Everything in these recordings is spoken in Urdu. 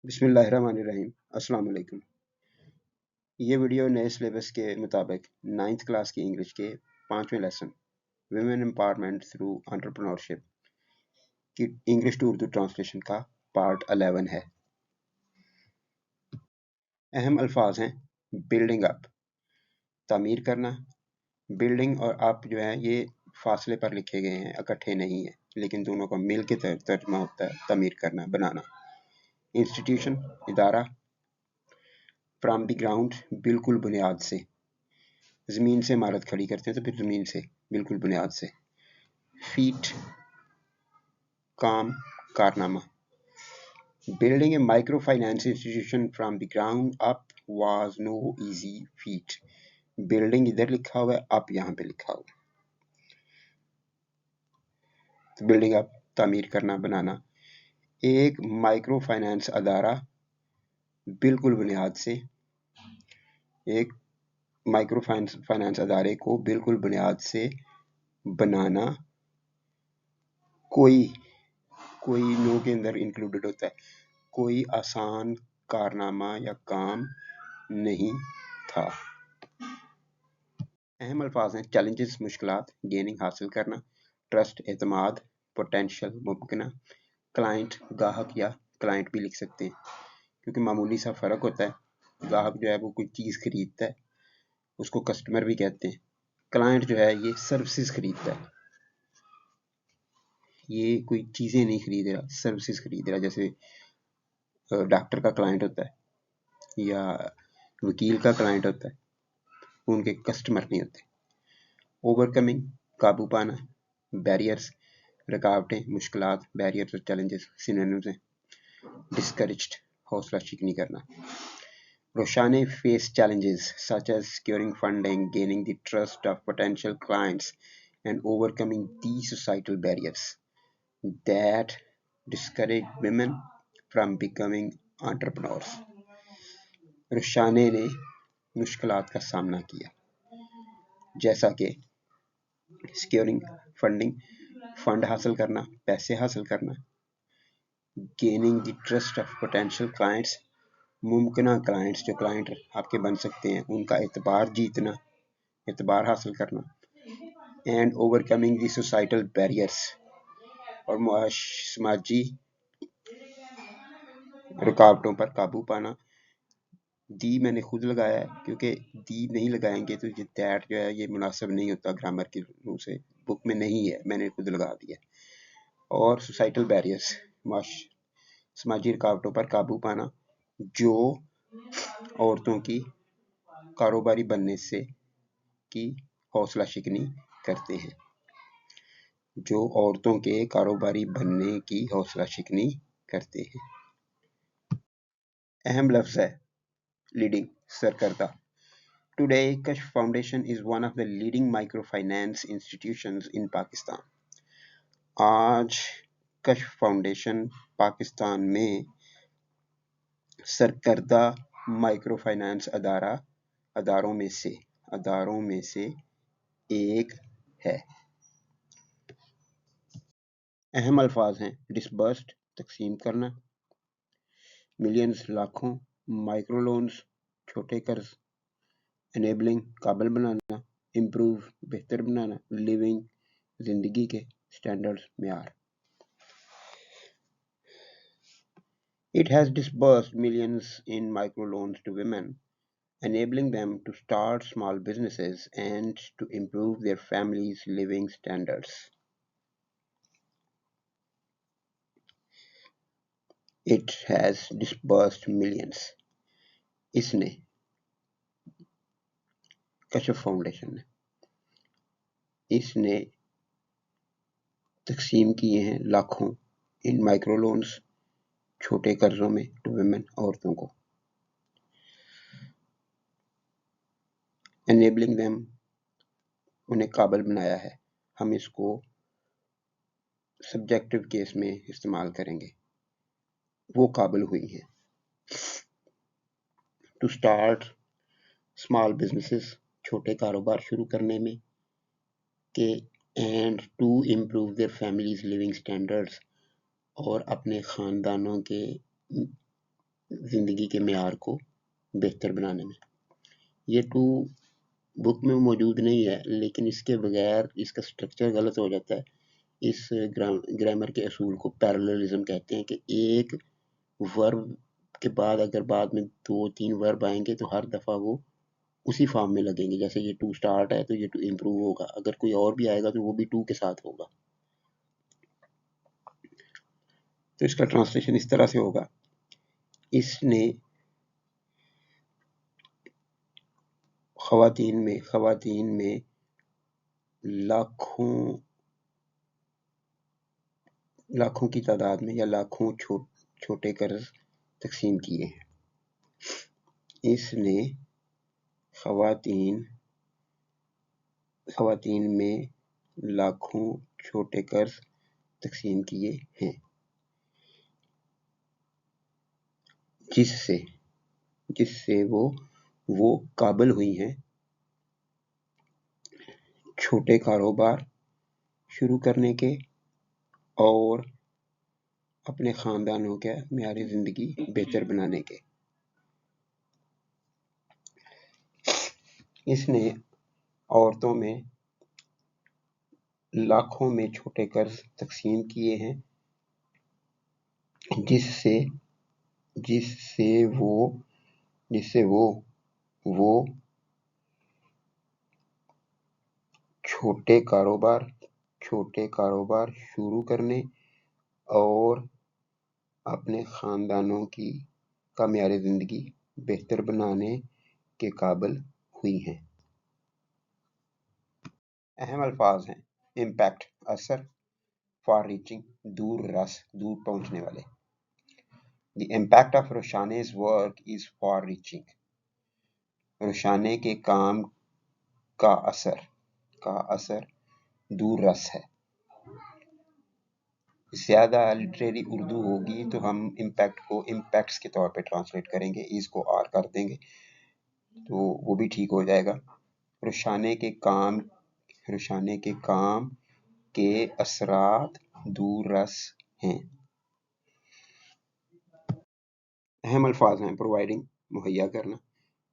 بسم اللہ الرحمن الرحیم السلام علیکم. یہ ویڈیو نئے سلیبس کے مطابق 9th کلاس کی انگلش کے 5ویں lesson women empowerment through entrepreneurship کی انگلش ٹو اردو ٹرانسلیشن کا پارٹ 11 ہے. اہم الفاظ ہیں بلڈنگ اپ، تعمیر کرنا. بلڈنگ اور اپ جو ہے یہ فاصلے پر لکھے گئے ہیں، اکٹھے نہیں ہیں، لیکن دونوں کا مل کے ترجمہ ہوتا ہے تعمیر کرنا، بنانا. انسٹیٹیوشن، ادارہ. فرام دی گراؤنڈ، بالکل بنیاد سے. زمین سے عمارت کھڑی کرتے ہیں تو پھر زمین سے، بالکل بنیاد سے. فیٹ، کام، کارنامہ. Building a microfinance institution from the ground up was no easy feat. Building ادھر لکھا ہوا ہے، اپ یہاں پہ لکھا ہوا ہے. بلڈنگ اپ، تعمیر کرنا، بنانا. ایک مائکرو فائنانس ادارہ بالکل بنیاد سے، ایک مائکرو فائنانس ادارے کو بالکل بنیاد سے بنانا. کوئی نو کے اندر انکلوڈڈ ہوتا ہے. کوئی آسان کارنامہ یا کام نہیں تھا. اہم الفاظ ہیں چیلنجز، مشکلات. گیننگ، حاصل کرنا. ٹرسٹ، اعتماد. پوٹینشیل، ممکنہ. کلائنٹ، گاہک یا کلائنٹ بھی لکھ سکتے ہیں کیونکہ معمولی سا فرق ہوتا ہے. گاہک جو ہے وہ کوئی چیز خریدتا ہے، اس کو کسٹمر بھی کہتے ہیں. کلائنٹ جو ہے یہ سروسز خریدتا ہے، یہ کوئی چیزیں نہیں خرید رہا، سروسز خرید رہا. جیسے ڈاکٹر کا کلائنٹ ہوتا ہے یا وکیل کا کلائنٹ ہوتا ہے، ان کے کسٹمر نہیں ہوتے. اوور کمنگ، قابو پانا. بیریئرز، رکاوٹیں، مشکلات. بیریئرز اور چیلنجز سینونیمز ہیں. ڈسکریجڈ، حوصلہ شکنی کرنا. روشانے face challenges such as securing funding, gaining the trust of potential clients, and overcoming these societal barriers that discourage women from becoming entrepreneurs. روشانے نے مشکلات کا سامنا کیا، جیسا کہ securing funding، فنڈ حاصل کرنا، پیسے حاصل کرنا. gaining the trust of potential clients، ممکنہ کلائنٹس جو کلائنٹ آپ کے بن سکتے ہیں ان کا اعتبار جیتنا، اعتبار حاصل کرنا. And over coming the societal barriers, اور سماجی رکاوٹوں پر قابو پانا. دی میں نے خود لگایا ہے کیونکہ دی نہیں لگائیں گے تو یہ دیٹ جو ہے یہ مناسب نہیں ہوتا گرامر کی روح سے، بک میں نہیں ہے، میں نے خود لگا دیا. اور سوسائٹل بیریئرس، سماجی رکاوٹوں پر قابو پانا جو عورتوں کی کاروباری بننے سے کی حوصلہ شکنی کرتے ہیں، جو عورتوں کے کاروباری بننے کی حوصلہ شکنی کرتے ہیں. اہم لفظ ہے لیڈنگ، سرکردہ. Today, Kashf Foundation is one of the leading microfinance institutions in Pakistan. آج کشف فاؤنڈیشن پاکستان میں سرکردہ مائکرو فائنانس اداروں میں سے ایک ہے. اہم الفاظ ہیں ڈسبرسڈ، تقسیم کرنا. ملینز، لاکھوں. مائکرو لونز، چھوٹے قرض. انیبلنگ، قابل بنانا. امپروو، بہتر بنانا. لیونگ، زندگی کے سٹینڈرڈ، معیار. It has disbursed millions in microloans to women, enabling them to start small businesses and to improve their families' living standards. It has disbursed millions. اس نے، کشف فاؤنڈیشن نے، اس نے تقسیم کیے ہیں لاکھوں ان مائکرو لونز، چھوٹے قرضوں میں، ٹو ویمن، عورتوں کو. enabling them، انہیں قابل بنایا ہے. ہم اس کو سبجیکٹو کیس میں استعمال کریں گے. وہ قابل ہوئی ہیں. ٹو اسٹارٹ اسمال بزنسز، چھوٹے کاروبار شروع کرنے میں. کہ and to improve their families living standards, اور اپنے خاندانوں کے زندگی کے معیار کو بہتر بنانے میں. یہ ٹو بک میں موجود نہیں ہے، لیکن اس کے بغیر اس کا سٹرکچر غلط ہو جاتا ہے. اس گرامر کے اصول کو پیراللزم کہتے ہیں کہ ایک ورب کے بعد اگر بعد میں 2-3 ورب آئیں گے تو ہر دفعہ وہ اسی فارم میں لگیں گے. جیسے یہ ٹو اسٹارٹ ہے تو یہ ٹو امپروو ہوگا، اگر کوئی اور بھی آئے گا تو وہ بھی ٹو کے ساتھ ہوگا. تو اس کا ٹرانسلیشن اس طرح سے ہوگا. اس نے خواتین میں لاکھوں کی تعداد میں یا لاکھوں چھوٹے قرض تقسیم کیے ہیں. اس نے خواتین میں لاکھوں چھوٹے قرض تقسیم کیے ہیں، جس سے وہ قابل ہوئی ہیں چھوٹے کاروبار شروع کرنے کے اور اپنے خاندانوں کا معیار زندگی بہتر بنانے کے. اس نے عورتوں میں لاکھوں میں چھوٹے قرض تقسیم کیے ہیں، جس سے وہ چھوٹے کاروبار شروع کرنے اور اپنے خاندانوں کا معیار زندگی بہتر بنانے کے قابل ہوئی ہیں. اہم الفاظ ہیں: امپیکٹ اثر، فار ریچنگ دور پہنچنے والے. The impact of Roshane's work is far reaching. روشانے کے کام کا اثر دور رس ہے. زیادہ لٹریری اردو ہوگی تو ہم امپیکٹ کو امپیکٹس کے طور پہ ٹرانسلیٹ کریں گے، اس کو آر کر دیں گے تو وہ بھی ٹھیک ہو جائے گا. روشانے کے کام کے اثرات دور رس ہیں. اہم الفاظ ہیں: پرووائڈنگ مہیا کرنا،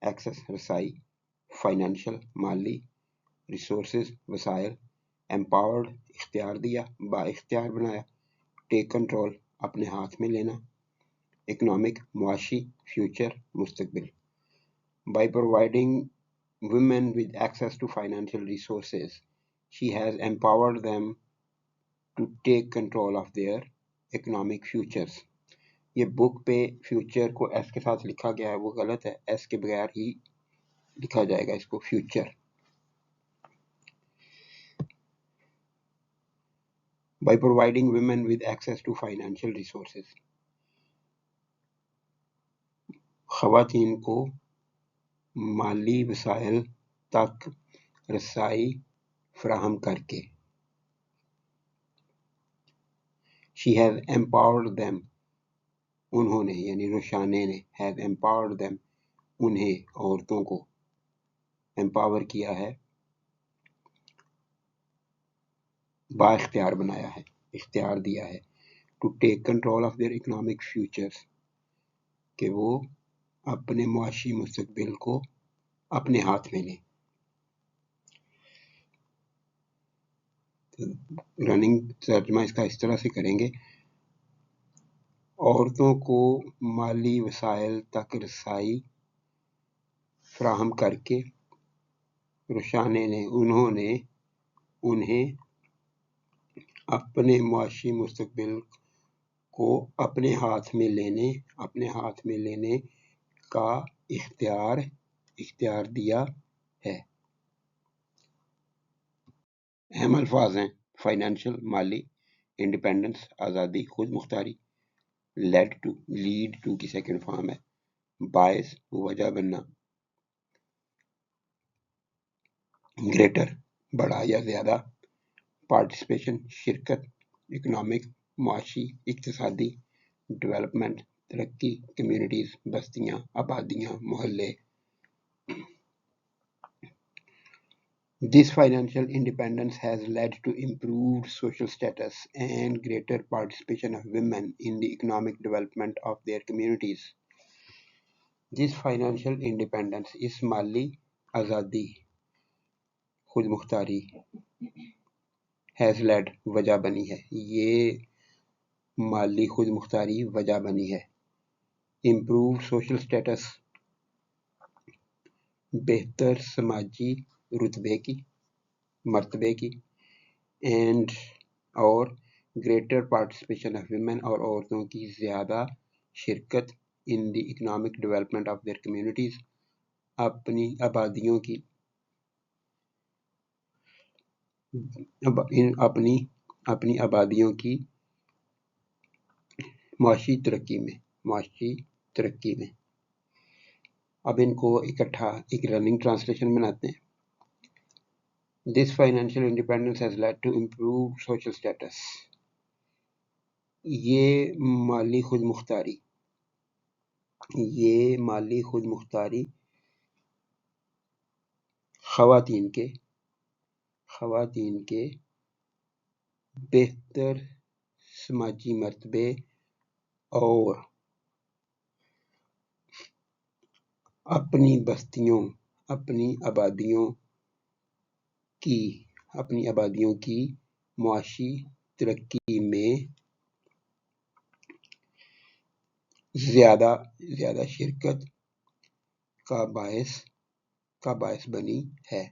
ایکسس رسائی، فائنینشل مالی، ریسورسز وسائل، امپاورڈ اختیار دیا با اختیار بنایا، ٹیک کنٹرول اپنے ہاتھ میں لینا، اکنامک معاشی فیوچر مستقبل. By providing women with access to financial resources, she has empowered them to take control of their economic futures. یہ بک پہ فیوچر کو ایس کے ساتھ لکھا گیا ہے، وہ غلط ہے، ایس کے بغیر ہی لکھا جائے گا اس کو future. By providing women with access to financial resources. خواتین کو مالی وسائل تک رسائی فراہم کر کے. She has empowered them. انہوں نے یعنی روشانے نے has empowered them. انہیں عورتوں کو empower کیا ہے، با اختیار بنایا ہے، اختیار دیا ہے. To take control of their economic futures. کہ وہ اپنے معاشی مستقبل کو اپنے ہاتھ میں لیں. رننگ ترجمہ اس کا اس طرح سے کریں گے: عورتوں کو مالی وسائل تک رسائی فراہم کر کے روشانے نے انہیں اپنے معاشی مستقبل کو اپنے ہاتھ میں لینے کا اختیار دیا ہے. اہم الفاظ ہیں: فائنینشل مالی، انڈیپینڈنس آزادی خود مختاری، لیڈ ٹو کی سیکنڈ فارم ہے، باعث وجہ بننا، گریٹر بڑا یا زیادہ، پارٹیسپیشن شرکت، اکنامک معاشی اقتصادی، ڈیولپمنٹ ترقی، کمیونٹیز بستیاں آبادیاں محلے. This financial independence has led to improved social status and greater participation of women in the economic development of their communities. This financial independence اس مالی آزادی خود مختاری has led وجہ بنی ہے، یہ مالی خود مختاری وجہ بنی ہے improve social status بہتر سماجی مرتبے کی اینڈ اور گریٹر پارٹیسپیشن آف ویمن اور عورتوں کی زیادہ شرکت in the economic development of their communities اپنی آبادیوں کی معاشی ترقی میں اب ان کو اکٹھا ایک رننگ ٹرانسلیشن بناتے ہیں. This financial independence has led to improved social status. یہ مالی خود مختاری خواتین کے بہتر سماجی مرتبے اور اپنی آبادیوں کی معاشی ترقی میں زیادہ شرکت کا باعث بنی ہے.